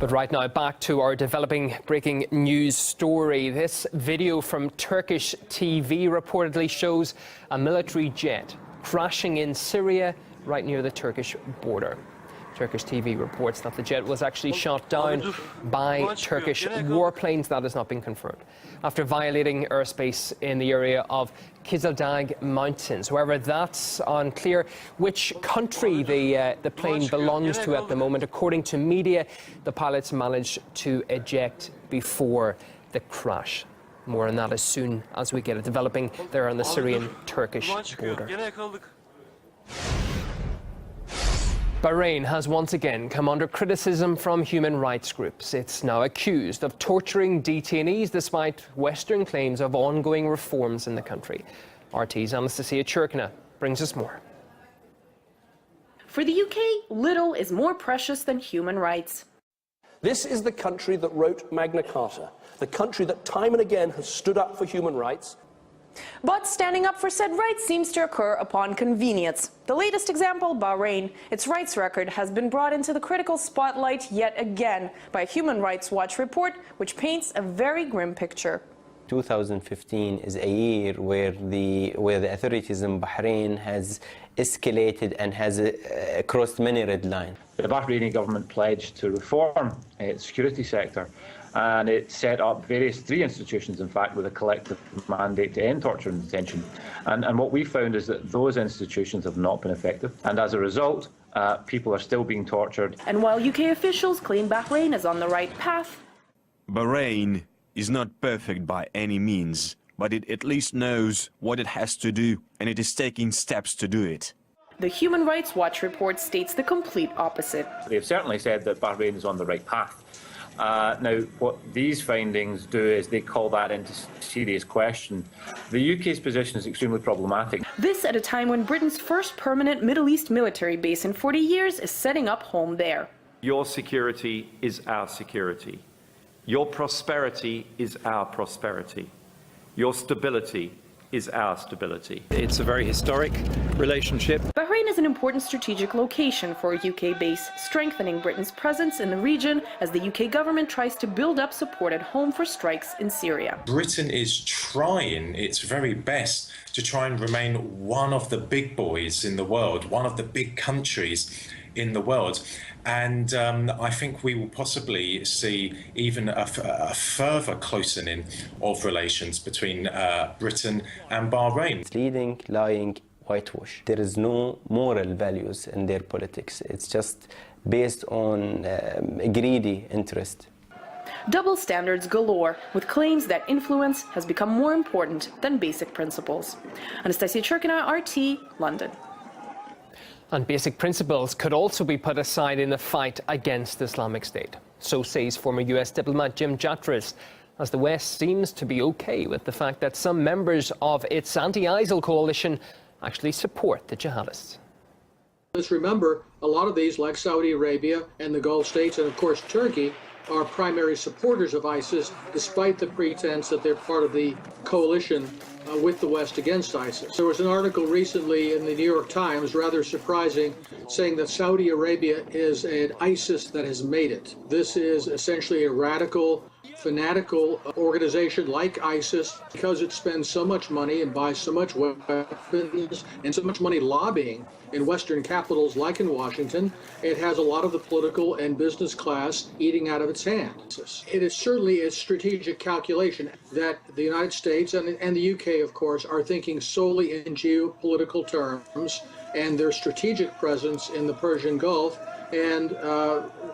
But right now, back to our developing breaking news story. This video from Turkish TV reportedly shows a military jet crashing in Syria right near the Turkish border. Turkish TV reports that the jet was actually shot down by Turkish warplanes. That has not been confirmed after violating airspace in the area of Kızıldag Mountains. However, that's unclear which country the plane belongs to at the moment. According to media, the pilots managed to eject before the crash. More on that as soon as we get it developing there on the Syrian-Turkish border. Bahrain has once again come under criticism from human rights groups. It's now accused of torturing detainees despite Western claims of ongoing reforms in the country. RT's Anastasia Churkina brings us more. For the UK, little is more precious than human rights. This is the country that wrote Magna Carta, the country that time and again has stood up for human rights. But standing up for said rights seems to occur upon convenience. The latest example, Bahrain. Its rights record has been brought into the critical spotlight yet again by a Human Rights Watch report, which paints a very grim picture. 2015 is a year where the authorities in Bahrain has escalated and has crossed many red lines. The Bahraini government pledged to reform its security sector, and it set up three institutions, in fact, with a collective mandate to end torture and detention. And what we found is that those institutions have not been effective, and as a result, people are still being tortured. And while UK officials claim Bahrain is on the right path, Bahrain is not perfect by any means, but it at least knows what it has to do, and it is taking steps to do it. the Human Rights Watch report states the complete opposite. They've certainly said that Bahrain is on the right path. Now, what these findings do is they call that into serious question. The UK's position is extremely problematic. This at a time when Britain's first permanent Middle East military base in 40 years is setting up home there. Your security is our security. Your prosperity is our prosperity. Your stability is our stability. It's a very historic relationship. Bahrain is an important strategic location for a UK base, strengthening Britain's presence in the region as the UK government tries to build up support at home for strikes in Syria. Britain is trying its very best to try and remain one of the big boys in the world, one of the big countries in the world. And I think we will possibly see even a further closening of relations between Britain and Bahrain. It's leading, lying, whitewash. There is no moral values in their politics. It's just based on greedy interest. Double standards galore, with claims that influence has become more important than basic principles. Anastasia Churkina, RT, London. And basic principles could also be put aside in the fight against Islamic State. So says former US diplomat Jim Jatras, as the West seems to be okay with the fact that some members of its anti-ISIL coalition actually support the jihadists. Let's remember, a lot of these, like Saudi Arabia and the Gulf states, and of course Turkey, are primary supporters of ISIS, despite the pretense that they're part of the coalition with the West against ISIS. There was an article recently in the New York Times, rather surprising, saying that Saudi Arabia is an ISIS that has made it. This is essentially a radical, fanatical organization like ISIS because it spends so much money and buys so much weapons and so much money lobbying in Western capitals like in Washington. It has a lot of the political and business class eating out of its hands. It is certainly a strategic calculation that the United States and the UK, of course, are thinking solely in geopolitical terms and their strategic presence in the Persian Gulf. And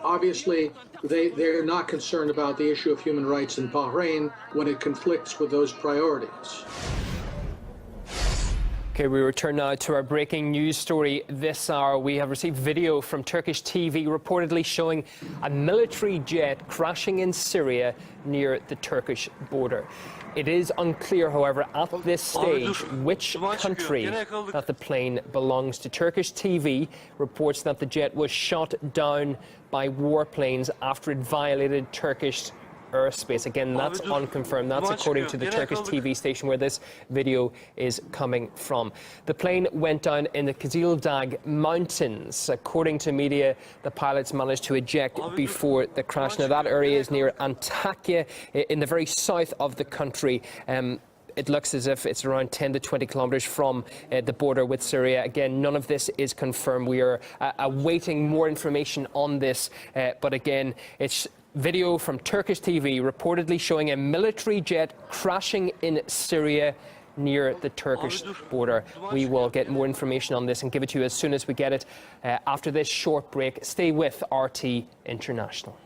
obviously, they're not concerned about the issue of human rights in Bahrain when it conflicts with those priorities. Okay, we return now to our breaking news story this hour. We have received video from Turkish TV reportedly showing a military jet crashing in Syria near the Turkish border. It is unclear, however, at this stage which country that the plane belongs to. Turkish TV reports that the jet was shot down by warplanes after it violated Turkish airspace. Again, that's unconfirmed. That's according to the Turkish TV station where this video is coming from. The plane went down in the Kızıldag Mountains. According to media, the pilots managed to eject before the crash. Now, that area is near Antakya in the very south of the country. It looks as if it's around 10 to 20 kilometres from the border with Syria. Again, none of this is confirmed. We are awaiting more information on this. But again, it's video from Turkish TV reportedly showing a military jet crashing in Syria near the Turkish border. We will get more information on this and give it to you as soon as we get it. After this short break, stay with RT International.